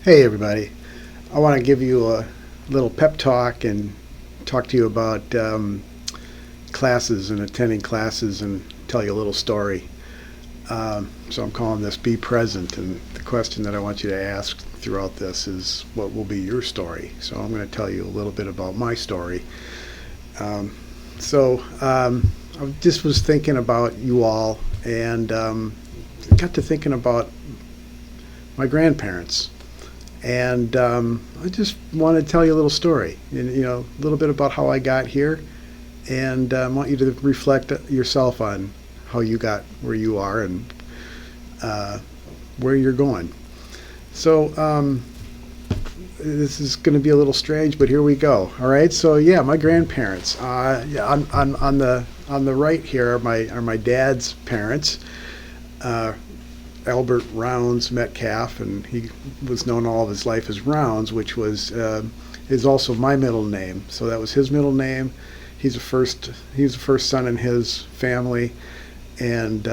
Hey everybody, I want to give you a little pep talk and talk to you about classes and attending classes and tell you a little story. So I'm calling this Be Present, and the question that I want you to ask throughout this is, what will be your story? So I'm going to tell you a little bit about my story. Um, I just was thinking about you all, and got to thinking about my grandparents. And I just want to tell you a little story, and, a little bit about how I got here, and I want you to reflect yourself on how you got where you are and uh, where you're going. So this is going to be a little strange, but here we go. All right. So yeah, my grandparents. Yeah, on the right here are my dad's parents. Uh, Albert Rounds Metcalf, and he was known all of his life as Rounds, which is also my middle name. So that was his middle name. He's the first son in his family, and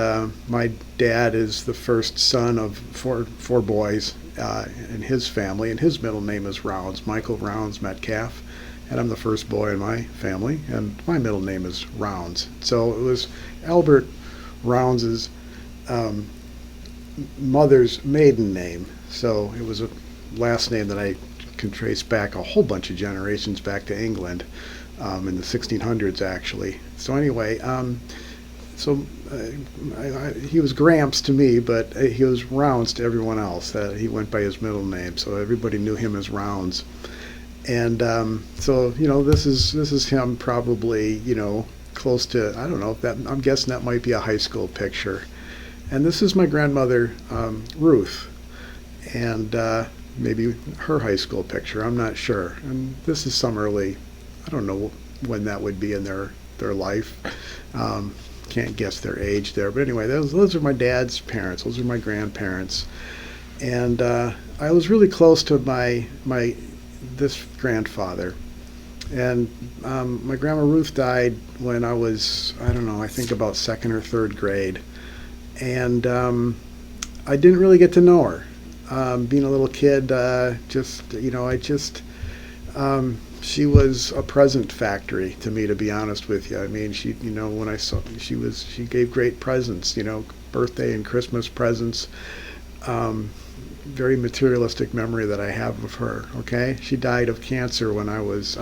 my dad is the first son of four boys in his family, and his middle name is Rounds, Michael Rounds Metcalf, and I'm the first boy in my family, and my middle name is Rounds. So it was Albert Rounds's mother's maiden name. So it was a last name that I can trace back a whole bunch of generations back to England, in the 1600s actually. So anyway, he was Gramps to me, but he was Rounds to everyone else. He went by his middle name, so everybody knew him as Rounds. And this is him probably close to, I don't know, that I'm guessing that might be a high school picture. And this is my grandmother, Ruth, and maybe her high school picture. I'm not sure. And this is some early, I don't know when that would be in their life. Can't guess their age there. But anyway, those are my dad's parents. Those are my grandparents. And I was really close to this grandfather. And my grandma Ruth died when I was, I don't know, I think about second or third grade. And I didn't really get to know her. Being a little kid, she was a present factory to me, to be honest with you. I mean, when I saw, she gave great presents, birthday and Christmas presents. Very materialistic memory that I have of her. Okay, she died of cancer when I was,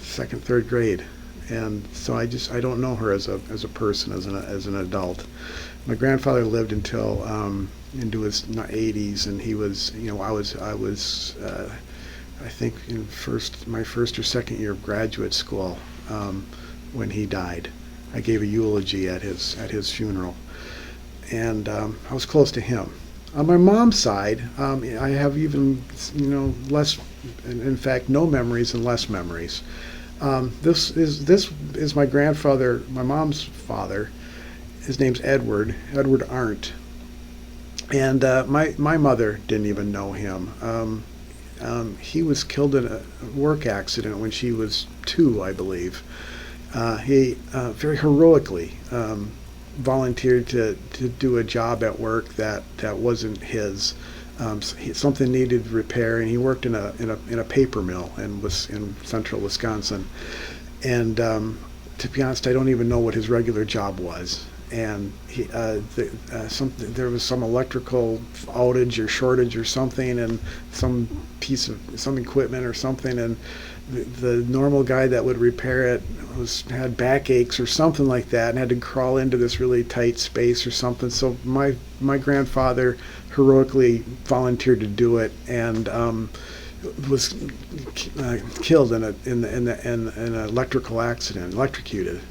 second, third grade. And so I don't know her as a person, as an adult. My grandfather lived until into his 80s, and he was, I think in my first or second year of graduate school when he died. I gave a eulogy at his funeral, and I was close to him. On my mom's side, I have even less, in fact, no memories and less memories. This is my grandfather, my mom's father. His name's Edward Arndt, and my mother didn't even know him. He was killed in a work accident when she was 2, I believe. He very heroically volunteered to do a job at work that wasn't his. Something needed repair, and he worked in a paper mill and was in central Wisconsin. And to be honest, I don't even know what his regular job was. And there was some electrical outage or shortage or something, and some piece of some equipment or something, and the normal guy that would repair it had backaches or something like that, and had to crawl into this really tight space or something. So my grandfather heroically volunteered to do it, and was killed in an electrical accident, electrocuted.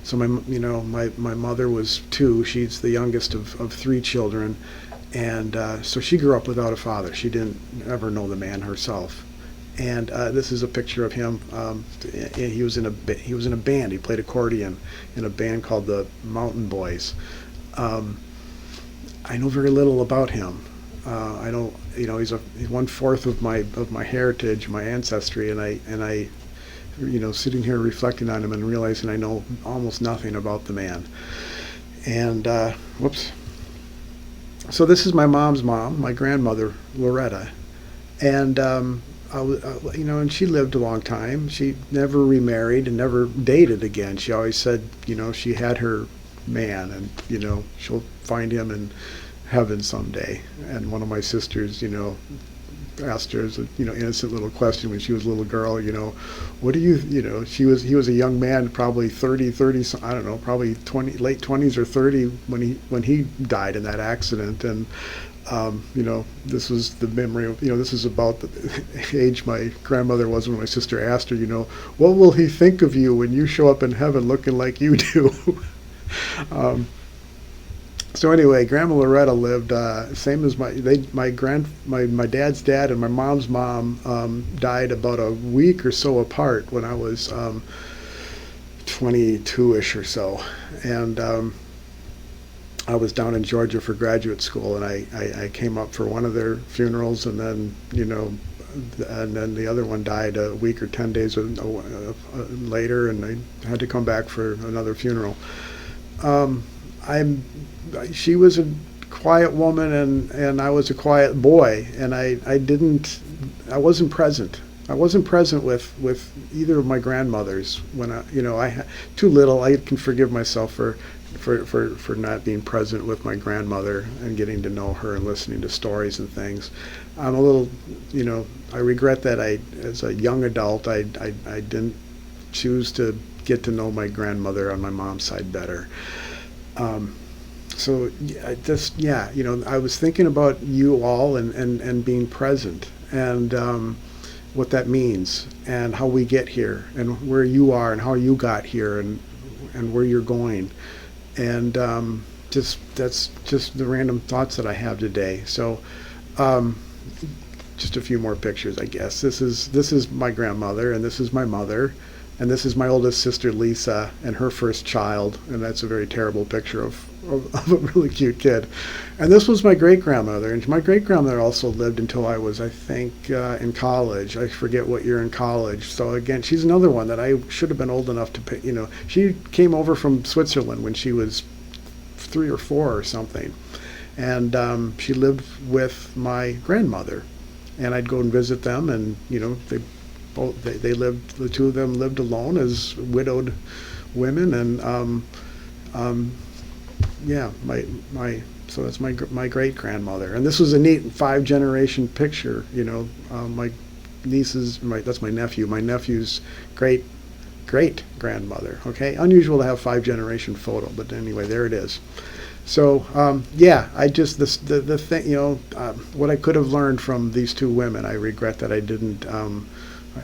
So my mother was 2. She's the youngest of 3 children, and so she grew up without a father. She didn't ever know the man herself. And this is a picture of him. He was in a band. He played accordion in a band called the Mountain Boys. I know very little about him. I don't. He's 1/4 of my heritage, my ancestry, and I sitting here reflecting on him and realizing I know almost nothing about the man. And whoops. So this is my mom's mom, my grandmother, Loretta. And and she lived a long time. She never remarried and never dated again. She always said, she had her man, and she'll find him in heaven someday. And one of my sisters, asked her as a innocent little question when she was a little girl, what do he was a young man, probably 30, I don't know, probably 20, late 20s or 30 when he died in that accident. And this was the memory of, this is about the age my grandmother was when my sister asked her, what will he think of you when you show up in heaven looking like you do? um, so anyway, Grandma Loretta lived same as my dad's dad and my mom's mom died about a week or so apart when I was 22ish or so, and I was down in Georgia for graduate school, and I came up for one of their funerals, and then the other one died a week or 10 days later, and I had to come back for another funeral. I'm She was a quiet woman, and I was a quiet boy, and I wasn't present. I wasn't present with either of my grandmothers when I too little. I can forgive myself for not being present with my grandmother and getting to know her and listening to stories and things. I'm a little, I regret that as a young adult, I didn't choose to get to know my grandmother on my mom's side better. So I was thinking about you all and being present, and what that means, and how we get here, and where you are, and how you got here, and where you're going, and that's just the random thoughts that I have today. So just a few more pictures, I guess. This is my grandmother, and this is my mother. And this is my oldest sister, Lisa, and her first child. And that's a very terrible picture of a really cute kid. And this was my great-grandmother. And my great-grandmother also lived until I was, I think, in college. I forget what year in college. So, again, she's another one that I should have been old enough to pay. She came over from Switzerland when she was 3 or 4 or something. And she lived with my grandmother. And I'd go and visit them, and, they lived. The two of them lived alone as widowed women, and so that's my great grandmother. And this was a neat 5-generation picture. My niece's that's my nephew. My nephew's great grandmother. Okay, unusual to have 5-generation photo, but anyway, there it is. So I just the thing, what I could have learned from these two women, I regret that I didn't. I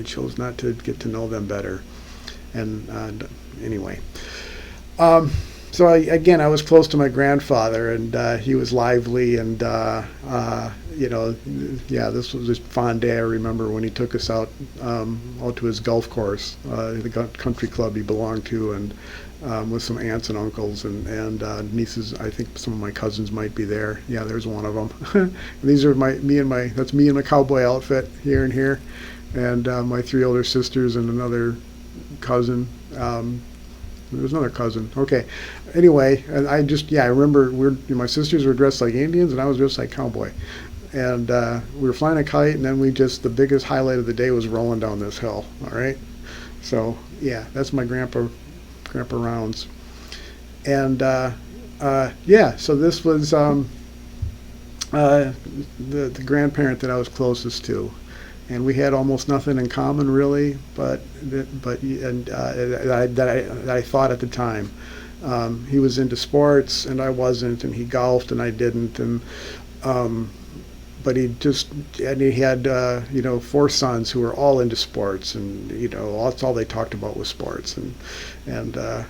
chose not to get to know them better. And anyway, so I was close to my grandfather, and he was lively, and this was a fond day. I remember when he took us out to his golf course, the country club he belonged to, and with some aunts and uncles and nieces. I think some of my cousins might be there. Yeah, there's one of them. These are that's me in my cowboy outfit here and here, and my 3 older sisters and another cousin. There's another cousin. Okay. Anyway, and I remember my sisters were dressed like Indians, and I was dressed like cowboy. And we were flying a kite, and then the biggest highlight of the day was rolling down this hill. All right. So that's my Grandpa Rounds. And so this was the grandparent that I was closest to, and we had almost nothing in common really, but that I thought at the time. He was into sports and I wasn't, and he golfed and I didn't, and but he had 4 sons who were all into sports, and that's all they talked about was sports and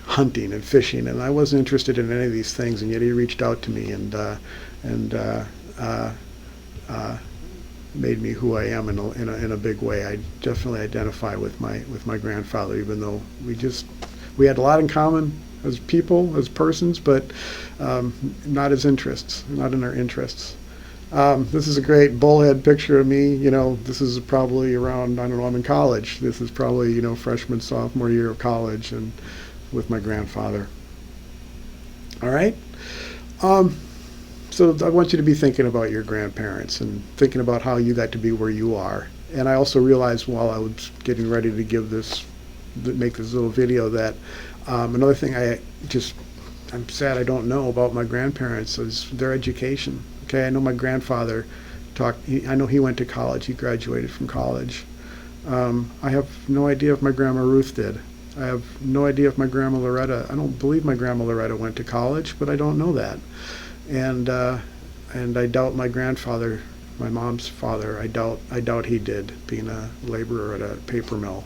hunting and fishing, and I wasn't interested in any of these things, and yet he reached out to me and made me who I am in a big way. I definitely identify with my grandfather, even though we had a lot in common as people, as persons, but not as interests, not in our interests. This is a great bullhead picture of me. This is probably around, I don't know, I'm in college. This is probably, freshman, sophomore year of college, and with my grandfather. All right? Um, so I want you to be thinking about your grandparents and thinking about how you got to be where you are. And I also realized while I was getting ready to make this little video that another thing I'm sad I don't know about my grandparents is their education. Okay, I know my grandfather I know he went to college. He graduated from college. I have no idea if my grandma Ruth did. I have no idea if my grandma Loretta, I don't believe my grandma Loretta went to college, but I don't know that. And I doubt my grandfather, my mom's father, I doubt he did, being a laborer at a paper mill.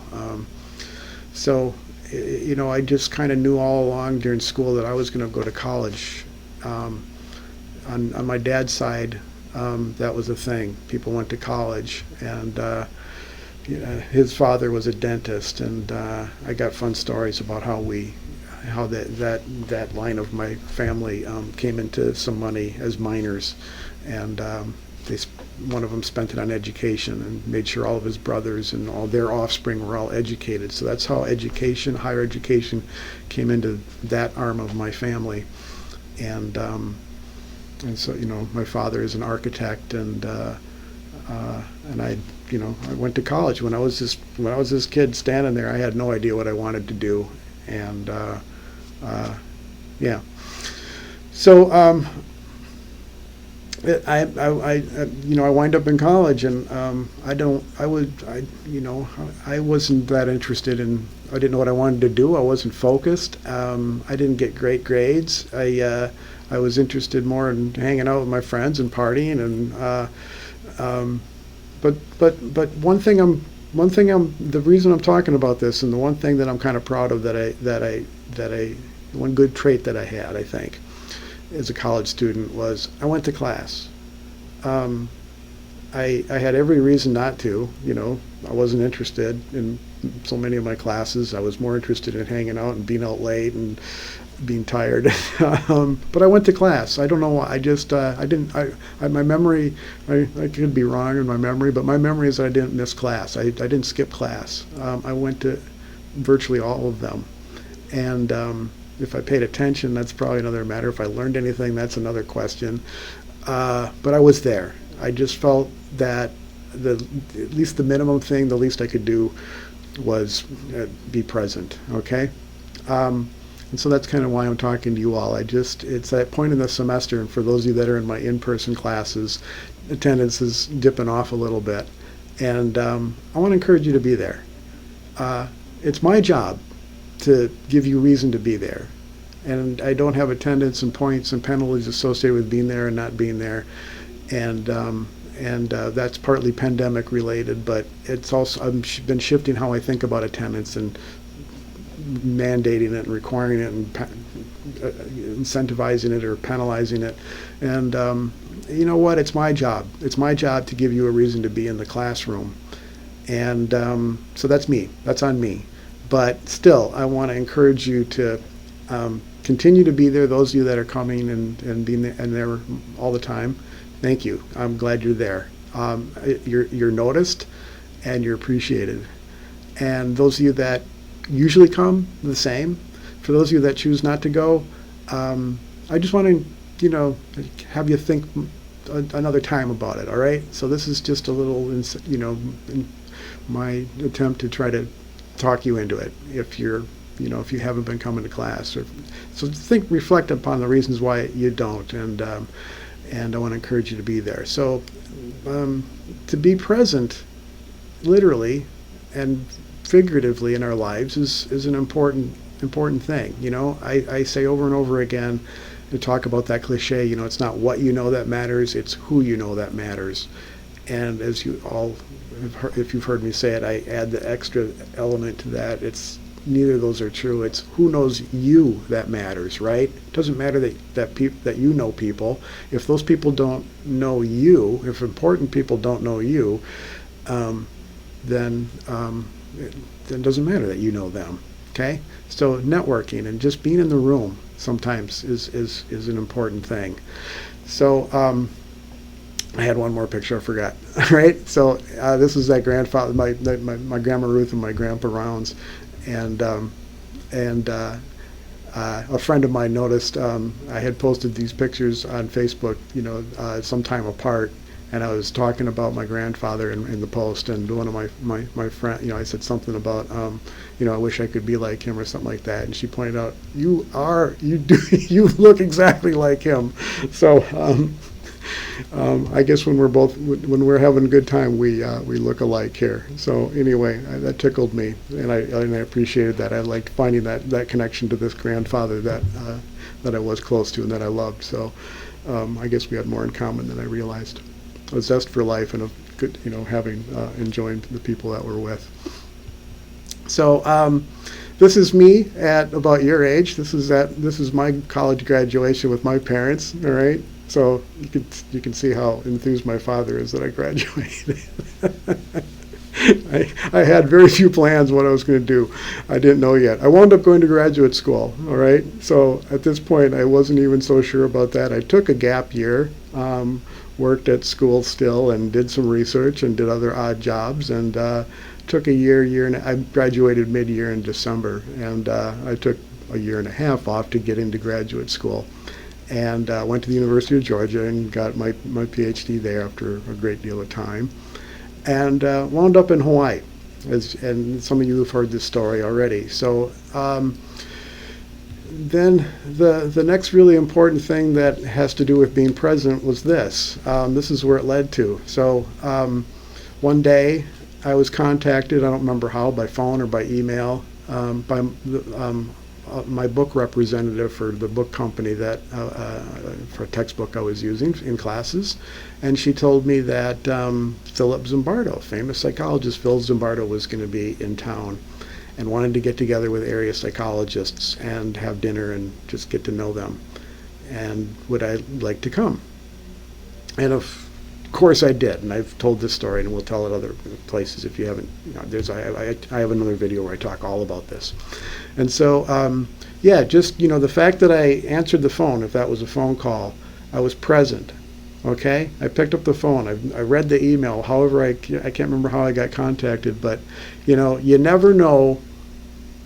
So, I just kind of knew all along during school that I was going to go to college. On my dad's side, that was a thing. People went to college, and his father was a dentist, and I got fun stories about how that line of my family came into some money as minors, and one of them spent it on education and made sure all of his brothers and all their offspring were all educated. So that's how higher education, came into that arm of my family, and so my father is an architect, and I went to college when I was this kid standing there. I had no idea what I wanted to do, and yeah. So I wind up in college, and I wasn't that interested in. I didn't know what I wanted to do. I wasn't focused. I didn't get great grades. I was interested more in hanging out with my friends and partying, and but one thing the reason I'm talking about this, and the one thing that I'm kind of proud of one good trait that I had, I think, as a college student, was I went to class. I had every reason not to. I wasn't interested in so many of my classes. I was more interested in hanging out and being out late and being tired. But I went to class. I don't know why. I just I didn't. My memory. I could be wrong in my memory, but my memory is that I didn't miss class. I didn't skip class. I went to virtually all of them, and if I paid attention, that's probably another matter. If I learned anything, that's another question. But I was there. I just felt that at least the minimum thing, the least I could do, was be present. Okay. And so that's kind of why I'm talking to you all. It's that point in the semester, and for those of you that are in my in-person classes, attendance is dipping off a little bit. And I want to encourage you to be there. It's my job to give you reason to be there. And I don't have attendance and points and penalties associated with being there and not being there. And that's partly pandemic related, but it's also, I've been shifting how I think about attendance and mandating it and requiring it and incentivizing it or penalizing it. And you know what? It's my job. It's my job to give you a reason to be in the classroom. And so that's me. That's on me. But still, I want to encourage you to continue to be there. Those of you that are coming and being there all the time, thank you. I'm glad you're there. You're noticed and you're appreciated. And those of you that usually come, the same. For those of you that choose not to go, I just want to, have you think another time about it. All right. So this is just a little, in my attempt to try to talk you into it. If if you haven't been coming to class, so reflect upon the reasons why you don't, and I want to encourage you to be there. So to be present, literally and figuratively in our lives is an important thing. I say over and over again to talk about that cliche. It's not what you know that matters; it's who you know that matters. And as you all if you've heard me say it, I add the extra element to that. It's neither of those are true. It's who knows you that matters, right? It doesn't matter that you know people. If those people don't know you, if important people don't know you, then it doesn't matter that you know them. Okay? So networking and just being in the room sometimes is an important thing. So I had one more picture I forgot. Right? So this is that grandfather, my grandma Ruth and my grandpa Rounds, and A friend of mine noticed I had posted these pictures on Facebook, sometime apart, and I was talking about my grandfather in the post, and one of my friend, I said something about, I wish I could be like him or something like that, and she pointed out, you you look exactly like him. So I guess when we're having a good time, we look alike here. So anyway, that tickled me, and I appreciated that. I liked finding that connection to this grandfather that I was close to and that I loved. So I guess we had more in common than I realized. A zest for life and a good, having enjoying the people that we're with. So this is me at about your age. This is my college graduation with my parents. All right. So you can see how enthused my father is that I graduated. I had very few plans what I was going to do. I didn't know yet. I wound up going to graduate school. All right. So at this point, I wasn't even so sure about that. I took a gap year. Worked at school still and did some research and did other odd jobs, and took a year and I graduated mid-year in December, and I took a year and a half off to get into graduate school, and went to the University of Georgia and got my PhD there after a great deal of time, and wound up in Hawaii, and some of you have heard this story already. So then the next really important thing that has to do with being present was this. This is where it led to. So one day I was contacted, I don't remember how, by phone or by email, by my book representative for the book company that for a textbook I was using in classes, and she told me that Philip Zimbardo, famous psychologist Phil Zimbardo, was going to be in town and wanted to get together with area psychologists and have dinner and just get to know them. And would I like to come? And of course I did, and I've told this story, and we'll tell it other places if you haven't. I have another video where I talk all about this. And so, just the fact that I answered the phone, if that was a phone call, I was present. Okay, I picked up the phone. I read the email. However, I can't remember how I got contacted, but you never know.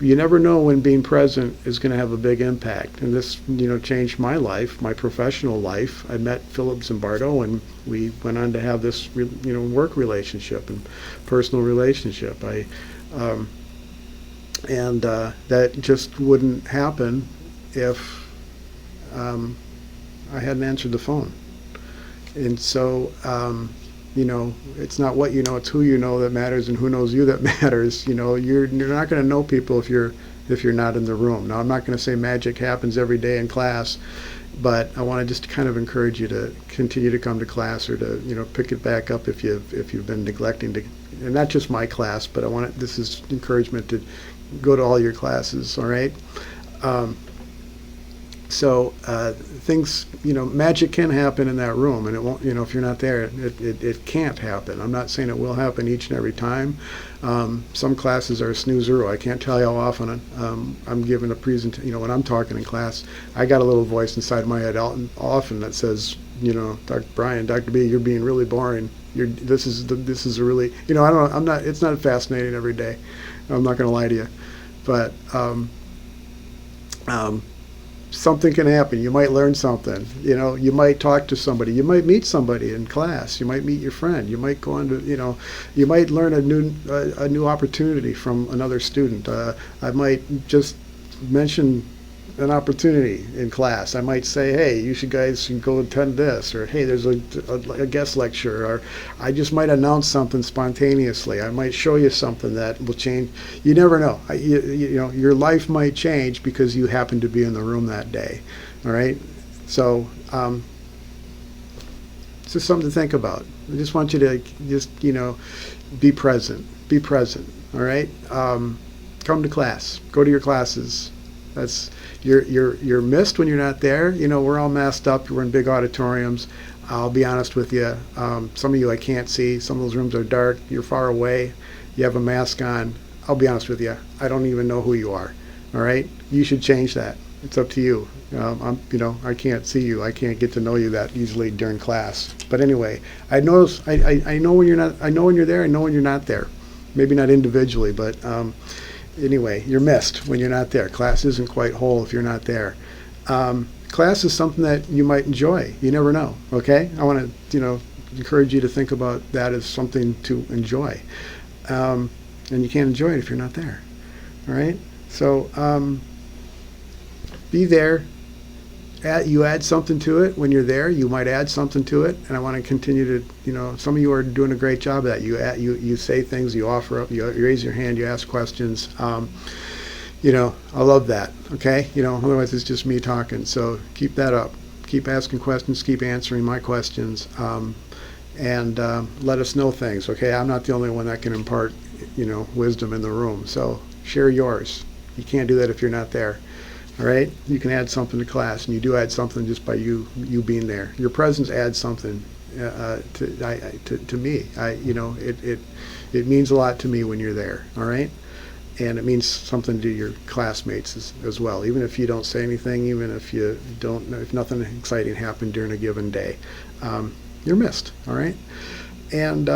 You never know when being present is going to have a big impact. And this, changed my life, my professional life. I met Philip Zimbardo, and we went on to have this, work relationship and personal relationship. That just wouldn't happen if I hadn't answered the phone. And so, it's not what you know, it's who you know that matters, and who knows you that matters. You're not going to know people if you're not in the room. Now, I'm not going to say magic happens every day in class, but I want to just kind of encourage you to continue to come to class, or to pick it back up if you've been neglecting to, and not just my class, but this is encouragement to go to all your classes. All right. So things, magic can happen in that room, and it won't, if you're not there, it can't happen. I'm not saying it will happen each and every time. Some classes are a snoozer. I can't tell you how often I'm giving a presentation. When I'm talking in class, I got a little voice inside my head often that says, Dr. Brian, Dr. B, you're being really boring. This is a really, I don't know. It's not fascinating every day. I'm not going to lie to you, but something can happen. You might learn something. You might talk to somebody. You might meet somebody in class. You might meet your friend. You might go on to, you might learn a new opportunity from another student. I might just mention an opportunity in class. I might say, hey, you guys should go attend this, or hey, there's a guest lecture, or I just might announce something spontaneously. I might show you something that will change. You never know. Your life might change because you happen to be in the room that day. All right. So it's just something to think about. I just want you to just be present. Be present. All right. Come to class. Go to your classes. That's you're missed when you're not there. We're all masked up. We're in big auditoriums. I'll be honest with you. Some of you I can't see. Some of those rooms are dark. You're far away. You have a mask on. I'll be honest with you. I don't even know who you are. All right. You should change that. It's up to you. I can't see you. I can't get to know you that easily during class. But anyway, I know when you're not. I know when you're there. I know when you're not there. Maybe not individually, but anyway, you're missed when you're not there. Class isn't quite whole if you're not there. Class is something that you might enjoy. You never know, okay? I want to, encourage you to think about that as something to enjoy. And you can't enjoy it if you're not there, all right? So be there. You add something to it when you're there. You might add something to it, and I want to continue to, some of you are doing a great job of that. You say things, you offer up, you raise your hand, you ask questions. I love that. Okay, otherwise it's just me talking. So keep that up. Keep asking questions. Keep answering my questions, and let us know things. Okay, I'm not the only one that can impart, wisdom in the room. So share yours. You can't do that if you're not there. All right, you can add something to class, and you do add something just by you being there. Your presence adds something to me. It means a lot to me when you're there. All right, and it means something to your classmates as well. Even if you don't say anything, even if if nothing exciting happened during a given day, you're missed. All right, and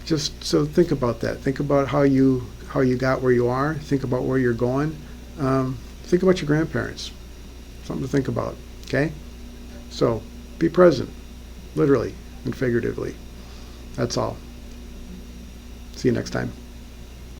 just so think about that. Think about how you got where you are. Think about where you're going. Think about your grandparents. Something to think about, okay? So be present, literally and figuratively. That's all. See you next time.